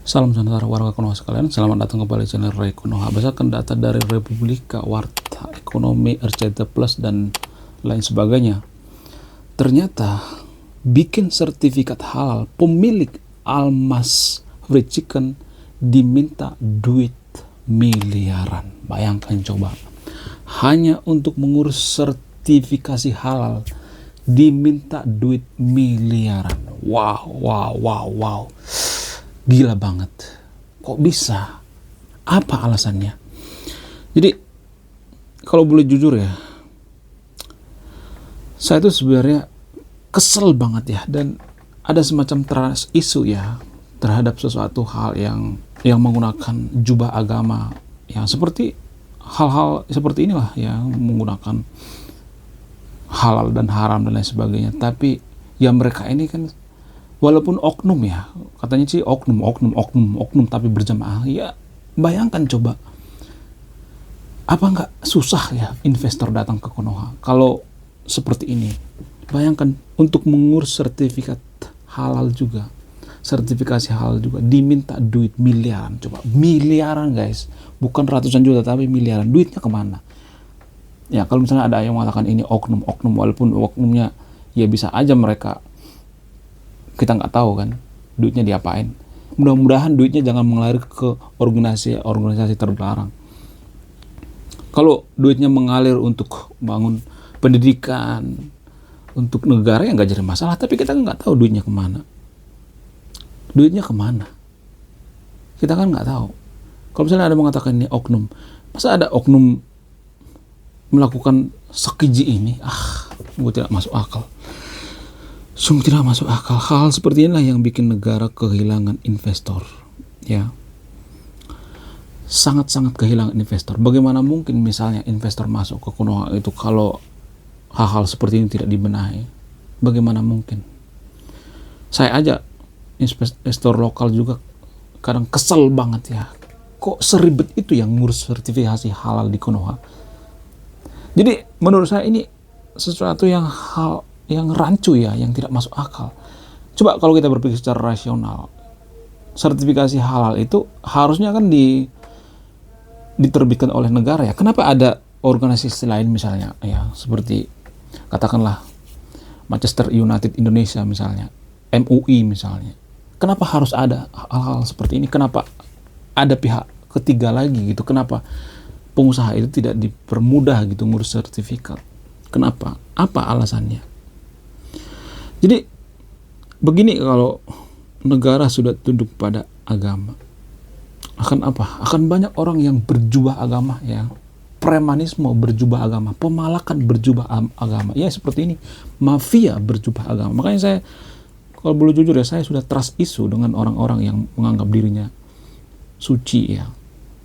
Salam sejahtera warga Konoha sekalian, selamat datang kembali channel Ray Konoha. Berdasarkan data dari Republika, Warta Ekonomi, RCT Plus, dan lain sebagainya, ternyata bikin sertifikat halal pemilik Almas Fried Chicken diminta duit miliaran. Bayangkan coba, hanya untuk mengurus sertifikasi halal diminta duit miliaran. Wow. Gila banget. Kok bisa? Apa alasannya? Jadi, kalau boleh jujur ya, saya tuh sebenarnya kesel banget ya, dan ada semacam trust isu ya terhadap sesuatu hal yang menggunakan jubah agama, yang seperti hal-hal seperti inilah, yang menggunakan halal dan haram dan lain sebagainya. Tapi ya mereka ini kan walaupun oknum ya, katanya sih oknum, tapi berjamaah. Ya bayangkan coba, apa nggak susah ya investor datang ke Konoha kalau seperti ini? Bayangkan untuk mengurus sertifikat halal juga, sertifikasi halal juga, diminta duit miliaran. Coba, miliaran guys, bukan ratusan juta tapi miliaran. Duitnya kemana? Ya kalau misalnya ada yang mengatakan ini oknum, walaupun oknumnya ya bisa aja mereka, kita nggak tahu kan duitnya diapain. Mudah-mudahan duitnya jangan mengalir ke organisasi terlarang. Kalau duitnya mengalir untuk bangun pendidikan, untuk negara, ya nggak jadi masalah. Tapi kita nggak tahu duitnya kemana. Kita kan nggak tahu. Kalau misalnya ada mengatakan ini oknum, masa ada oknum melakukan sekiji ini? Gue tidak masuk akal. Sungguh tidak masuk akal. Hal seperti inilah yang bikin negara kehilangan investor, ya. Sangat-sangat kehilangan investor. Bagaimana mungkin misalnya investor masuk ke Konoha itu kalau hal-hal seperti ini tidak dibenahi? Bagaimana mungkin? Saya aja investor lokal juga kadang kesel banget ya. Kok seribet itu yang ngurus sertifikasi halal di Konoha? Jadi menurut saya ini sesuatu yang rancu ya, yang tidak masuk akal. Coba kalau kita berpikir secara rasional, sertifikasi halal itu harusnya kan diterbitkan oleh negara ya. Kenapa ada organisasi lain misalnya ya, seperti katakanlah Manchester United Indonesia misalnya, MUI misalnya. Kenapa harus ada hal-hal seperti ini? Kenapa ada pihak ketiga lagi gitu? Kenapa pengusaha itu tidak dipermudah gitu ngurus sertifikat? Kenapa? Apa alasannya? Jadi begini, kalau negara sudah tunduk pada agama, akan apa? Akan banyak orang yang berjubah agama ya. Premanisme berjubah agama, pemalakan berjubah agama. Ya seperti ini, mafia berjubah agama. Makanya saya, kalau boleh jujur ya, saya sudah trust isu dengan orang-orang yang menganggap dirinya suci ya,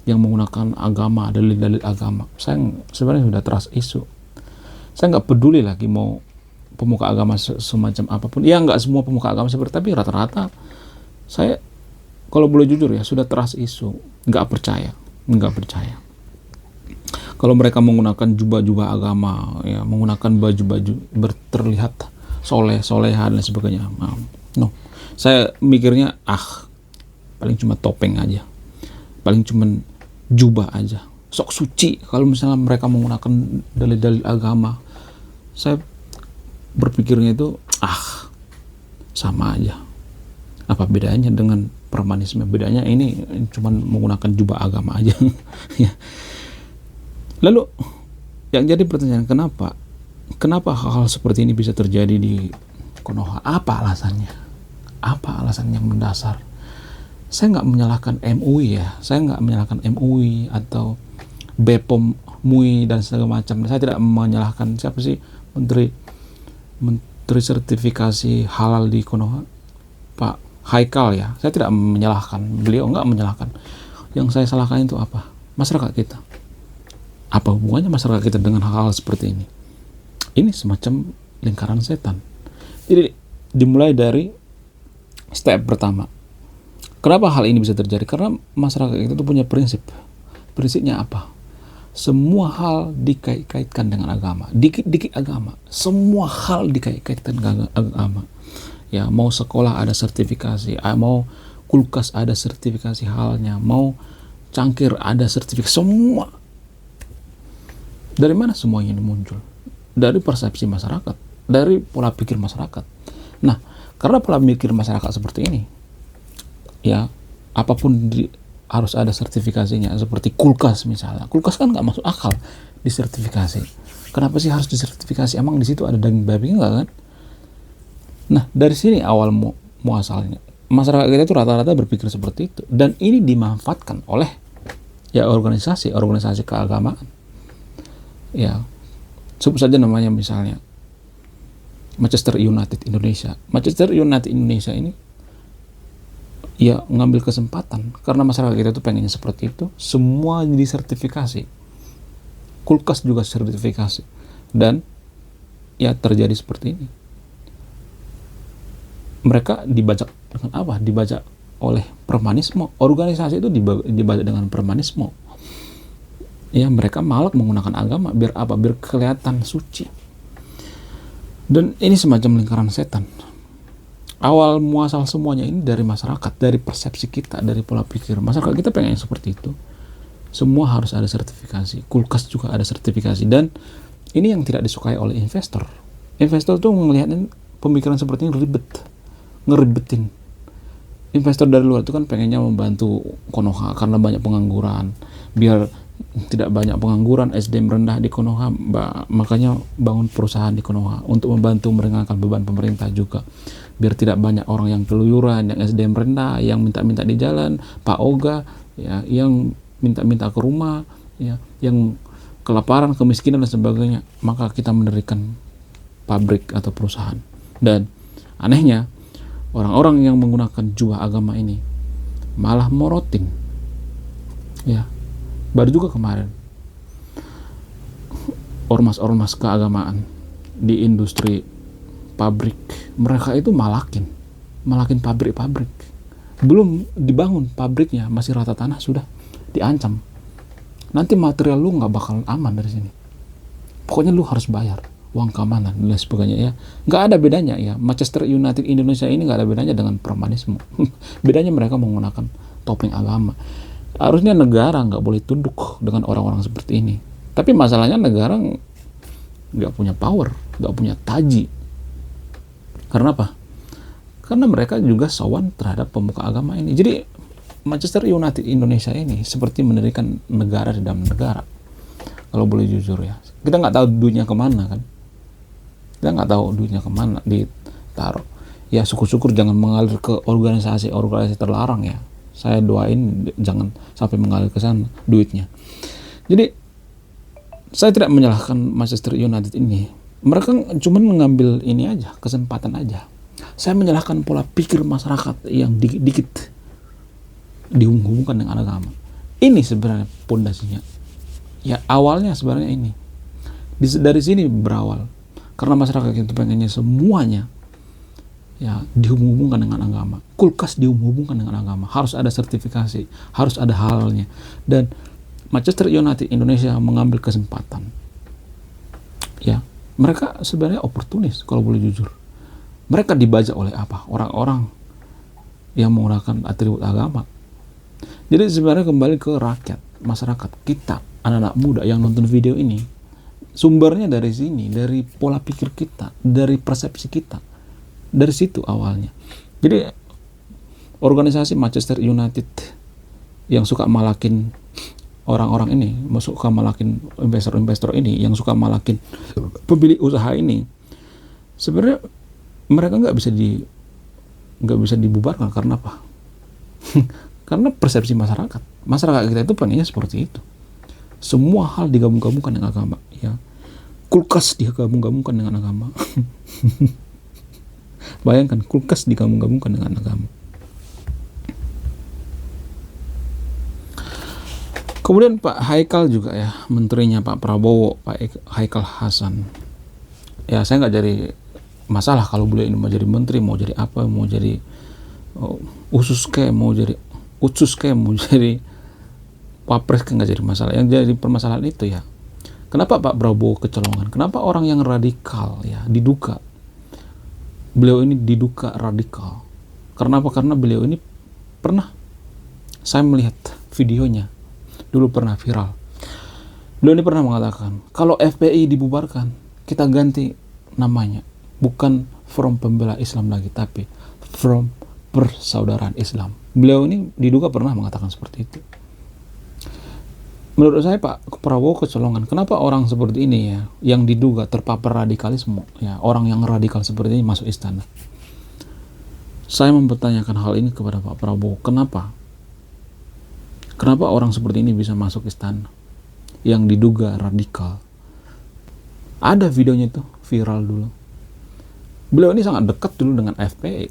yang menggunakan agama, dalil-dalil agama. Saya sebenarnya sudah trust isu. Saya nggak peduli lagi mau pemuka agama semacam apapun. Ya nggak semua pemuka agama seperti, tapi rata-rata saya, kalau boleh jujur ya, sudah trust isu. Nggak percaya. Kalau mereka menggunakan jubah-jubah agama, ya, menggunakan baju-baju terlihat solehan dan sebagainya. No. Saya mikirnya, paling cuma topeng aja. Paling cuma jubah aja. Sok suci. Kalau misalnya mereka menggunakan dalil-dalil agama, saya berpikirnya itu sama aja. Apa bedanya dengan premanisme? Bedanya ini cuma menggunakan jubah agama aja. Ya. Lalu yang jadi pertanyaan, kenapa hal-hal seperti ini bisa terjadi di Konoha? Apa alasannya? Apa alasan yang mendasar? Saya nggak menyalahkan MUI ya. Saya nggak menyalahkan MUI atau BPOM MUI dan segala macam. Saya tidak menyalahkan siapa sih menteri sertifikasi halal di Konoha, Pak Haikal ya. Saya tidak menyalahkan beliau, nggak menyalahkan. Yang saya salahkan itu apa? Masyarakat kita. Apa hubungannya masyarakat kita dengan hal-hal seperti ini? Ini semacam lingkaran setan. Jadi dimulai dari step pertama. Kenapa hal ini bisa terjadi? Karena masyarakat kita itu punya prinsip. Prinsipnya apa? Semua hal dikait-kaitkan dengan agama. Dikit-dikit agama. Semua hal dikait-kaitkan dengan agama. Ya, mau sekolah ada sertifikasi, mau kulkas ada sertifikasi halnya, mau cangkir ada sertifikasi, semua. Dari mana semuanya ini muncul? Dari persepsi masyarakat, dari pola pikir masyarakat. Nah, karena pola pikir masyarakat seperti ini, ya apapun harus ada sertifikasinya. Seperti kulkas misalnya, kulkas kan nggak masuk akal disertifikasi. Kenapa sih harus disertifikasi? Emang di situ ada daging babi nggak kan? Nah, dari sini awal muasalnya. Masyarakat kita itu rata-rata berpikir seperti itu, dan ini dimanfaatkan oleh ya organisasi keagamaan. Ya, sebut saja namanya misalnya Manchester United Indonesia. Manchester United Indonesia ini ya ngambil kesempatan karena masyarakat kita itu pengennya seperti itu, semua disertifikasi. Kulkas juga sertifikasi, dan ya terjadi seperti ini. Mereka dibajak dengan apa? Dibajak oleh premanisme. Organisasi itu dibajak dengan premanisme. Ya, mereka malah menggunakan agama biar apa? Biar kelihatan suci. Dan ini semacam lingkaran setan. Awal muasal semuanya ini dari masyarakat, dari persepsi kita, dari pola pikir. Masyarakat kita pengen seperti itu. Semua harus ada sertifikasi. Kulkas juga ada sertifikasi. Dan ini yang tidak disukai oleh investor. Investor tuh melihatnya pemikiran seperti ini ribet. Ngeribetin. Investor dari luar itu kan pengennya membantu Konoha karena banyak pengangguran, biar tidak banyak pengangguran, SDM rendah di Konoha, makanya bangun perusahaan di Konoha untuk membantu meringankan beban pemerintah juga, biar tidak banyak orang yang keluyuran, yang SDM rendah, yang minta-minta di jalan, Pak Oga ya, yang minta-minta ke rumah ya, yang kelaparan, kemiskinan dan sebagainya. Maka kita mendirikan pabrik atau perusahaan. Dan anehnya orang-orang yang menggunakan jubah agama ini malah morotin. Ya, baru juga kemarin ormas-ormas keagamaan di industri pabrik, mereka itu malakin pabrik-pabrik. Belum dibangun pabriknya, masih rata tanah sudah diancam. Nanti material lu nggak bakal aman dari sini. Pokoknya lu harus bayar uang keamanan dan sebagainya ya. Nggak ada bedanya ya. Manchester United Indonesia ini nggak ada bedanya dengan premanisme. Bedanya mereka menggunakan topeng agama. Harusnya negara nggak boleh tunduk dengan orang-orang seperti ini. Tapi masalahnya negara nggak punya power, nggak punya taji. Karena apa? Karena mereka juga sowan terhadap pemuka agama ini. Jadi Manchester United Indonesia ini seperti mendirikan negara di dalam negara. Kalau boleh jujur ya. Kita nggak tahu duitnya kemana kan. Kita nggak tahu duitnya kemana ditaruh. Ya syukur-syukur jangan mengalir ke organisasi terlarang ya. Saya doain jangan sampai mengalir ke sana duitnya. Jadi saya tidak menyalahkan Manchester United ini. Mereka cuma mengambil ini aja, kesempatan aja. Saya menyalahkan pola pikir masyarakat yang dikit dihubungkan dengan agama. Ini sebenarnya pondasinya. Ya awalnya sebenarnya ini. Dari sini berawal. Karena masyarakat itu pengennya semuanya ya dihubungkan dengan agama. Kulkas dihubungkan dengan agama. Harus ada sertifikasi, harus ada halalnya. Dan Manchester United Indonesia mengambil kesempatan. Ya, mereka sebenarnya oportunis kalau boleh jujur. Mereka dibajak oleh apa? Orang-orang yang menggunakan atribut agama. Jadi sebenarnya kembali ke rakyat, masyarakat, kita, anak-anak muda yang nonton video ini, sumbernya dari sini, dari pola pikir kita, dari persepsi kita. Dari situ awalnya. Jadi organisasi Manchester United yang suka malakin orang-orang ini, suka malakin investor-investor ini, yang suka malakin pemilik usaha ini, sebenarnya mereka nggak bisa dibubarkan. Karena apa? Karena persepsi masyarakat kita itu pengennya seperti itu. Semua hal digabung-gabungkan dengan agama ya. Kulkas digabung-gabungkan dengan agama. Bayangkan kulkas digabung-gabungkan dengan agama. Kemudian Pak Haikal juga ya, menterinya Pak Prabowo, Pak Haikal Hasan. Ya saya nggak jadi masalah kalau beliau ini mau jadi menteri, mau jadi apa, mau jadi usus kayak, mau jadi wapres, kan nggak jadi masalah. Yang jadi permasalahan itu ya, kenapa Pak Prabowo kecolongan? Kenapa orang yang radikal ya diduga? Beliau ini diduga radikal. Karena apa? Karena beliau ini Pernah saya melihat videonya, dulu pernah viral. Beliau ini pernah mengatakan, kalau FPI dibubarkan, kita ganti namanya. Bukan Front Pembela Islam lagi, tapi Front Persaudaraan Islam. Beliau ini diduga pernah mengatakan seperti itu. Menurut saya Pak Prabowo kecolongan. Kenapa orang seperti ini ya, yang diduga terpapar radikalisme, ya orang yang radikal seperti ini masuk istana? Saya mempertanyakan hal ini kepada Pak Prabowo. Kenapa? Kenapa orang seperti ini bisa masuk istana yang diduga radikal? Ada videonya itu viral dulu. Beliau ini sangat dekat dulu dengan FPI,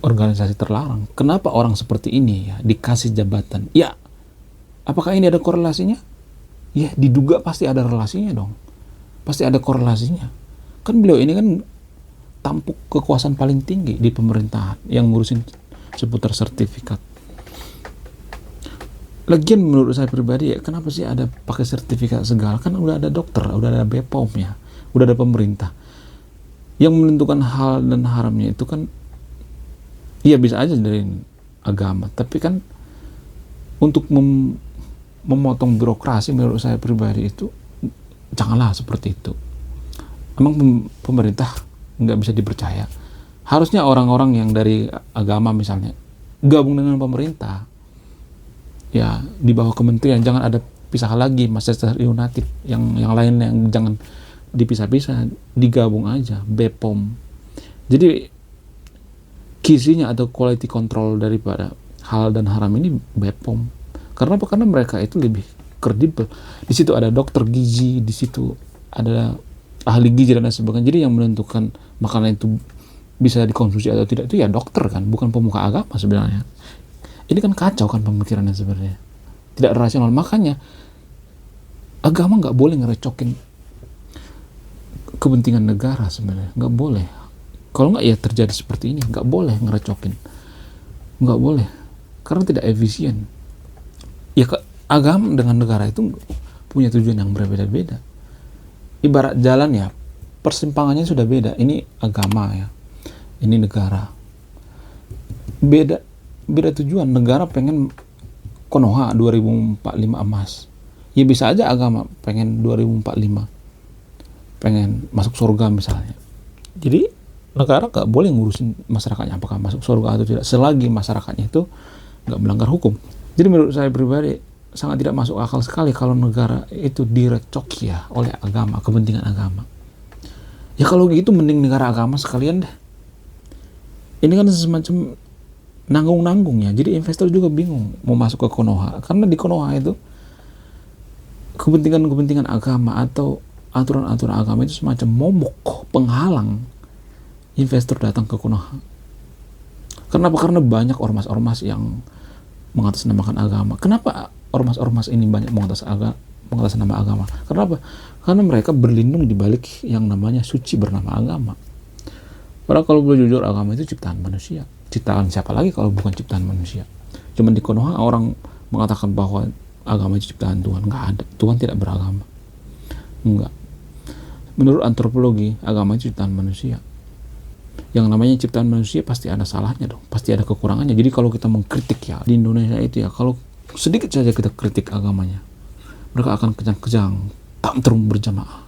organisasi terlarang. Kenapa orang seperti ini ya dikasih jabatan? Ya, apakah ini ada korelasinya? Ya, diduga pasti ada relasinya dong. Pasti ada korelasinya. Kan beliau ini kan tampuk kekuasaan paling tinggi di pemerintahan yang ngurusin seputar sertifikat. Lagian menurut saya pribadi ya, kenapa sih ada pakai sertifikat segala? Kan udah ada dokter, udah ada BPOM ya, udah ada pemerintah. Yang menentukan hal dan haramnya itu kan, iya bisa aja dari agama, tapi kan untuk memotong birokrasi menurut saya pribadi itu janganlah seperti itu. Emang pemerintah nggak bisa dipercaya? Harusnya orang-orang yang dari agama misalnya gabung dengan pemerintah, ya di bawah kementerian, jangan ada pisah lagi Manchester United, yang lain yang jangan dipisah-pisah, digabung aja BPOM. Jadi kisinya atau quality control daripada halal dan haram ini BPOM. Karena apa? Karena mereka itu lebih kredibel. Di situ ada dokter gizi, di situ ada ahli gizi dan lain sebagainya. Jadi yang menentukan makanan itu bisa dikonsumsi atau tidak itu ya dokter kan, bukan pemuka agama sebenarnya. Ini kan kacau kan pemikirannya sebenarnya, tidak rasional. Makanya agama nggak boleh ngerecokin kepentingan negara sebenarnya, nggak boleh. Kalau nggak ya terjadi seperti ini, nggak boleh ngerecokin, nggak boleh, karena tidak efisien. Ya agama dengan negara itu punya tujuan yang berbeda-beda. Ibarat jalan ya, persimpangannya sudah beda. Ini agama ya, ini negara, beda tujuan. Negara pengen Konoha 2045 emas, ya bisa aja agama pengen 2045 pengen masuk surga misalnya. Jadi negara gak boleh ngurusin masyarakatnya apakah masuk surga atau tidak, selagi masyarakatnya itu gak melanggar hukum. Jadi menurut saya pribadi sangat tidak masuk akal sekali kalau negara itu direcoki ya oleh agama, kepentingan agama. Ya kalau gitu mending negara agama sekalian deh. Ini kan semacam nanggung-nanggung ya. Jadi investor juga bingung mau masuk ke Konoha, karena di Konoha itu kepentingan-kepentingan agama atau aturan-aturan agama itu semacam momok, penghalang investor datang ke Konoha. Kenapa? Karena banyak ormas-ormas yang mengatasnamakan agama. Kenapa ormas-ormas ini banyak mengatas nama agama? Kenapa? Karena mereka berlindung di balik yang namanya suci bernama agama. Padahal kalau boleh jujur, agama itu ciptaan manusia. Ciptaan siapa lagi kalau bukan ciptaan manusia? Cuman di Konoha orang mengatakan bahwa agama itu ciptaan Tuhan. Nggak ada. Tuhan tidak beragama. Enggak. Menurut antropologi, agama itu ciptaan manusia. Yang namanya ciptaan manusia pasti ada salahnya dong, pasti ada kekurangannya. Jadi kalau kita mengkritik ya di Indonesia itu ya, kalau sedikit saja kita kritik agamanya, mereka akan kejang-kejang, tantrum berjamaah,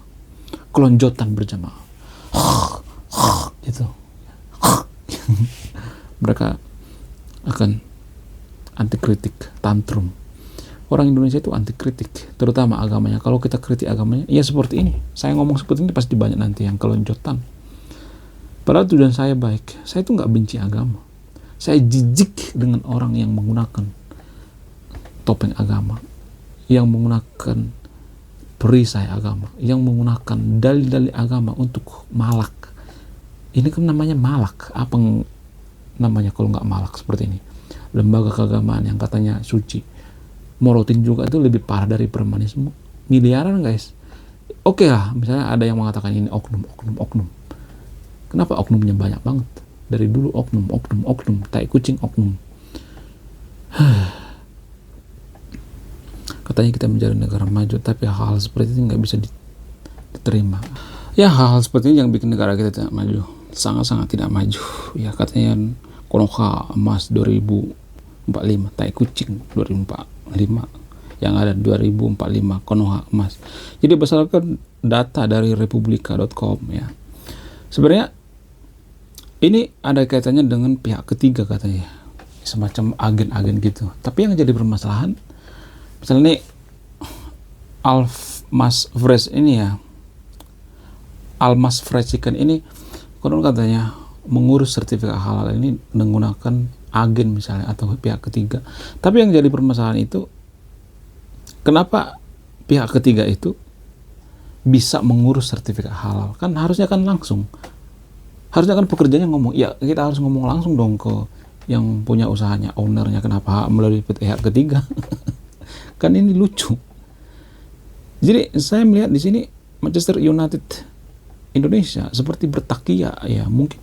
kelonjotan berjamaah, gitu. Mereka akan anti kritik, tantrum. Orang Indonesia itu anti kritik, terutama agamanya. Kalau kita kritik agamanya, ya seperti ini. Saya ngomong seperti ini pasti banyak nanti yang kelonjotan. Padahal tujuan saya baik. Saya itu nggak benci agama. Saya jijik dengan orang yang menggunakan topeng agama, yang menggunakan perisai agama, yang menggunakan dalil-dalil agama untuk malak. Ini kan namanya malak. Apa namanya kalau nggak malak seperti ini? Lembaga keagamaan yang katanya suci. Morotin juga itu lebih parah dari premanisme. Miliaran guys. Oke lah, misalnya ada yang mengatakan ini oknum. Kenapa oknumnya banyak banget? Dari dulu oknum, tai kucing oknum. Katanya kita menjadi negara maju, tapi hal-hal seperti itu nggak bisa diterima. Ya hal-hal seperti ini yang bikin negara kita tidak maju, sangat-sangat tidak maju. Ya katanya Konoha emas 2045, tai kucing 2045, yang ada 2045 Konoha emas. Jadi berdasarkan data dari republika.com ya, sebenarnya ini ada kaitannya dengan pihak ketiga katanya, semacam agen-agen gitu. Tapi yang jadi permasalahan, misalnya nih Almas Fresh ini ya, Almas Fresh Chicken ini konon katanya mengurus sertifikat halal ini menggunakan agen misalnya atau pihak ketiga. Tapi yang jadi permasalahan itu, kenapa pihak ketiga itu bisa mengurus sertifikat halal? Kan harusnya kan langsung, harusnya kan pekerjanya ngomong, ya kita harus ngomong langsung dong ke yang punya usahanya, ownernya. Kenapa melalui pihak ketiga? Kan ini lucu. Jadi saya melihat di sini Manchester United Indonesia seperti bertakia ya, mungkin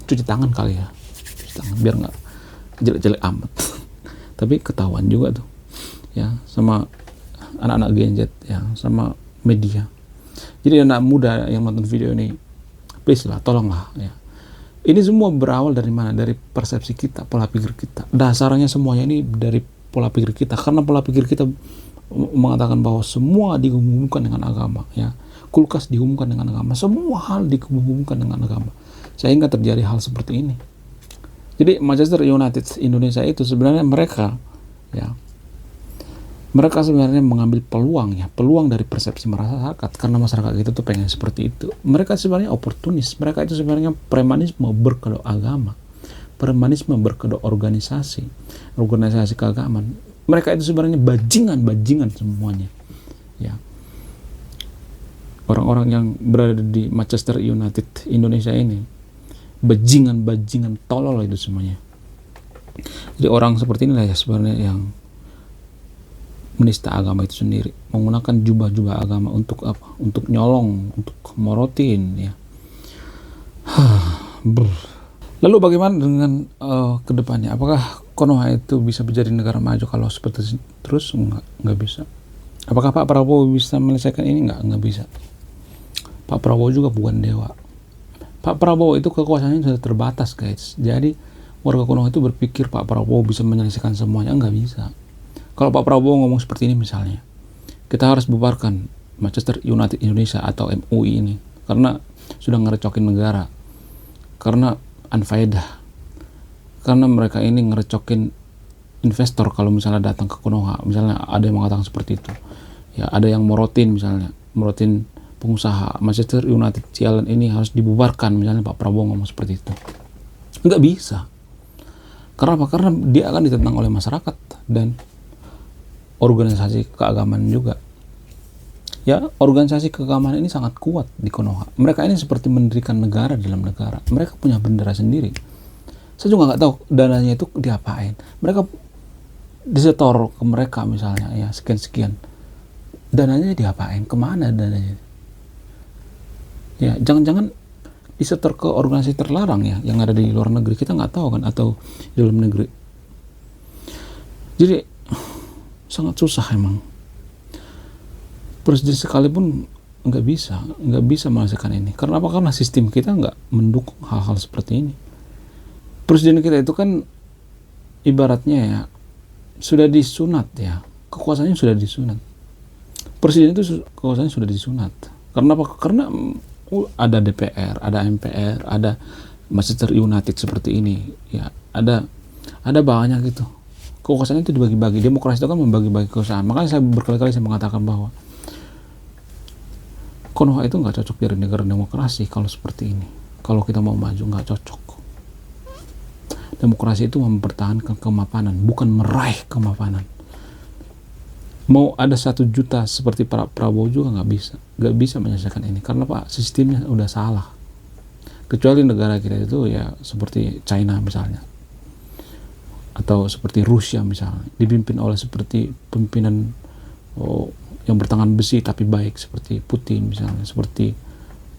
cuci tangan kali ya, cuci tangan biar nggak jelek-jelek amat. Tapi ketahuan juga tuh ya sama anak-anak Gen Z ya, sama media. Jadi anak muda yang nonton video ini, please lah, tolonglah ya. Ini semua berawal dari mana? Dari persepsi kita, pola pikir kita. Dasarnya semuanya ini dari pola pikir kita, karena pola pikir kita mengatakan bahwa semua dihubungkan dengan agama ya. Kulkas dihubungkan dengan agama, semua hal dihubungkan dengan agama, sehingga terjadi hal seperti ini. Jadi Manchester United Indonesia itu sebenarnya mereka sebenarnya mengambil peluang dari persepsi masyarakat, karena masyarakat itu tuh pengen seperti itu. Mereka sebenarnya oportunis, mereka itu sebenarnya premanisme berkedok agama, premanisme berkedok organisasi keagamaan. Mereka itu sebenarnya bajingan semuanya ya. Orang-orang yang berada di Manchester United Indonesia ini bajingan tolol itu semuanya. Jadi orang seperti inilah ya sebenarnya yang menista agama itu sendiri, menggunakan jubah-jubah agama untuk apa? Untuk nyolong, untuk morotin ya. Lalu bagaimana dengan kedepannya? Apakah Konoha itu bisa menjadi negara maju kalau seperti terus? Enggak bisa. Apakah Pak Prabowo bisa menyelesaikan ini? Enggak bisa. Pak Prabowo juga bukan dewa. Pak Prabowo itu kekuasaannya sudah terbatas, guys. Jadi warga Konoha itu berpikir Pak Prabowo bisa menyelesaikan semuanya. Enggak bisa. Kalau Pak Prabowo ngomong seperti ini misalnya, kita harus bubarkan Manchester United Indonesia atau MUI ini karena sudah ngerecokin negara, karena unfaedah, karena mereka ini ngerecokin investor kalau misalnya datang ke Konoha. Misalnya ada yang mengatakan seperti itu ya, ada yang morotin pengusaha Manchester United sialan ini harus dibubarkan, misalnya Pak Prabowo ngomong seperti itu. Nggak bisa. Karena apa? Karena dia akan ditentang oleh masyarakat dan organisasi keagamaan juga ya. Organisasi keagamaan ini sangat kuat di Konoha. Mereka ini seperti mendirikan negara dalam negara. Mereka punya bendera sendiri. Saya juga nggak tahu dananya itu diapain. Mereka disetor ke mereka misalnya ya sekian dananya diapain, kemana dananya ya? Jangan-jangan disetor ke organisasi terlarang ya yang ada di luar negeri, kita nggak tahu kan, atau di dalam negeri. Jadi sangat susah emang. Presiden sekalipun nggak bisa menyelesaikan ini. Karena apa? Karena sistem kita nggak mendukung hal-hal seperti ini. Presiden kita itu kan ibaratnya ya sudah disunat ya, kekuasaannya sudah disunat. Presiden itu kekuasaannya sudah disunat. Karena apa? Karena ada DPR, ada MPR, ada Manchester United seperti ini ya, ada banyak gitu. Kekuasaan itu dibagi-bagi. Demokrasi itu kan membagi-bagi kekuasaan. Makanya saya berkali-kali mengatakan bahwa Konoha itu nggak cocok dari negara demokrasi kalau seperti ini. Kalau kita mau maju nggak cocok. Demokrasi itu mempertahankan kemapanan, bukan meraih kemapanan. Mau ada 1 juta seperti Pak Prabowo juga nggak bisa menyelesaikan ini. Karena Pak, sistemnya udah salah. Kecuali negara kita itu ya seperti China misalnya, atau seperti Rusia misalnya, dipimpin oleh seperti pimpinan yang bertangan besi tapi baik seperti Putin misalnya, seperti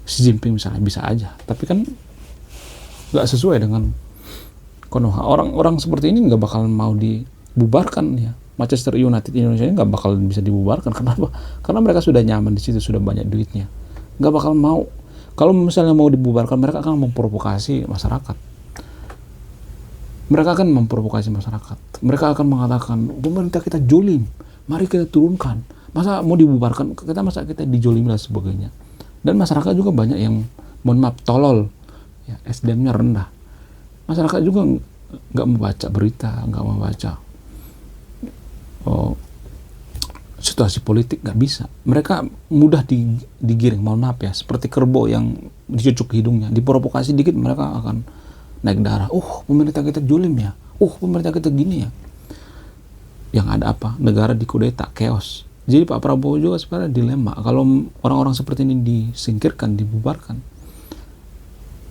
Xi Jinping misalnya, bisa aja. Tapi kan nggak sesuai dengan Konoha. Orang-orang seperti ini nggak bakal mau dibubarkan ya. Manchester United Indonesia ini nggak bakal bisa dibubarkan. Kenapa? Karena mereka sudah nyaman di situ, sudah banyak duitnya. Nggak bakal mau. Kalau misalnya mau dibubarkan, mereka akan memprovokasi masyarakat. Mereka akan memprovokasi masyarakat. Mereka akan mengatakan, pemerintah kita jolim, mari kita turunkan. Masa mau dibubarkan, masa kita dijolim dan sebagainya. Dan masyarakat juga banyak yang, mohon maaf, tolol, ya, SDM-nya rendah. Masyarakat juga nggak membaca berita, nggak membaca situasi politik, nggak bisa. Mereka mudah digiring, mohon maaf ya, seperti kerbau yang dicucuk hidungnya, diprovokasi dikit mereka akan naik darah. Pemerintah kita jolim ya. Pemerintah kita gini ya. Yang ada apa? Negara dikudeta, chaos. Jadi Pak Prabowo juga sebenarnya dilema. Kalau orang-orang seperti ini disingkirkan, dibubarkan,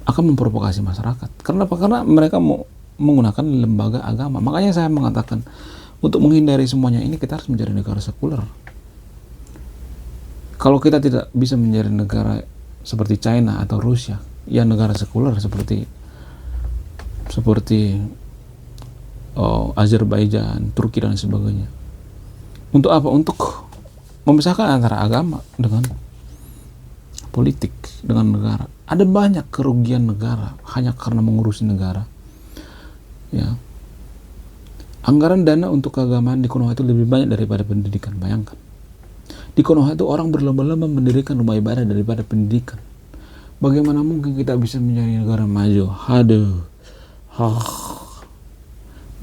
akan memprovokasi masyarakat. Karena apa? Karena mereka mau menggunakan lembaga agama. Makanya saya mengatakan, untuk menghindari semuanya ini, kita harus menjadi negara sekuler. Kalau kita tidak bisa menjadi negara seperti China atau Rusia, ya negara sekuler seperti Azerbaijan, Turki dan sebagainya. Untuk apa? Untuk memisahkan antara agama dengan politik, dengan negara. Ada banyak kerugian negara hanya karena mengurusi negara. Ya. Anggaran dana untuk keagamaan di Konoha itu lebih banyak daripada pendidikan. Bayangkan. Di Konoha itu orang berlomba-lomba mendirikan rumah ibadah daripada pendidikan. Bagaimana mungkin kita bisa menjadi negara maju?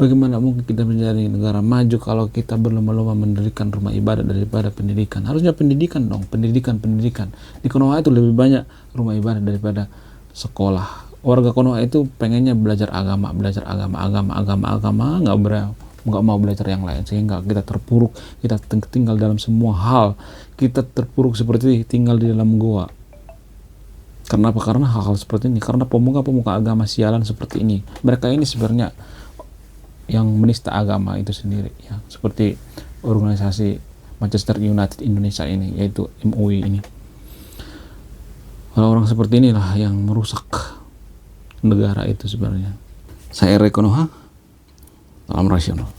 Bagaimana mungkin kita menjadi negara maju kalau kita berlomba-lomba mendirikan rumah ibadah daripada pendidikan? Harusnya pendidikan dong, pendidikan. Di Konoha itu lebih banyak rumah ibadah daripada sekolah. Warga Konoha itu pengennya belajar agama, nggak mau belajar yang lain, sehingga kita terpuruk, kita tinggal dalam semua hal, kita terpuruk seperti tinggal di dalam goa. Karena apa? Karena hal-hal seperti ini, karena pemuka-pemuka agama sialan seperti ini. Mereka ini sebenarnya yang menista agama itu sendiri, ya, seperti organisasi Manchester United Indonesia ini, yaitu MUI ini. Orang-orang seperti inilah yang merusak negara itu sebenarnya. Saya Ere Konoha, salam rasional.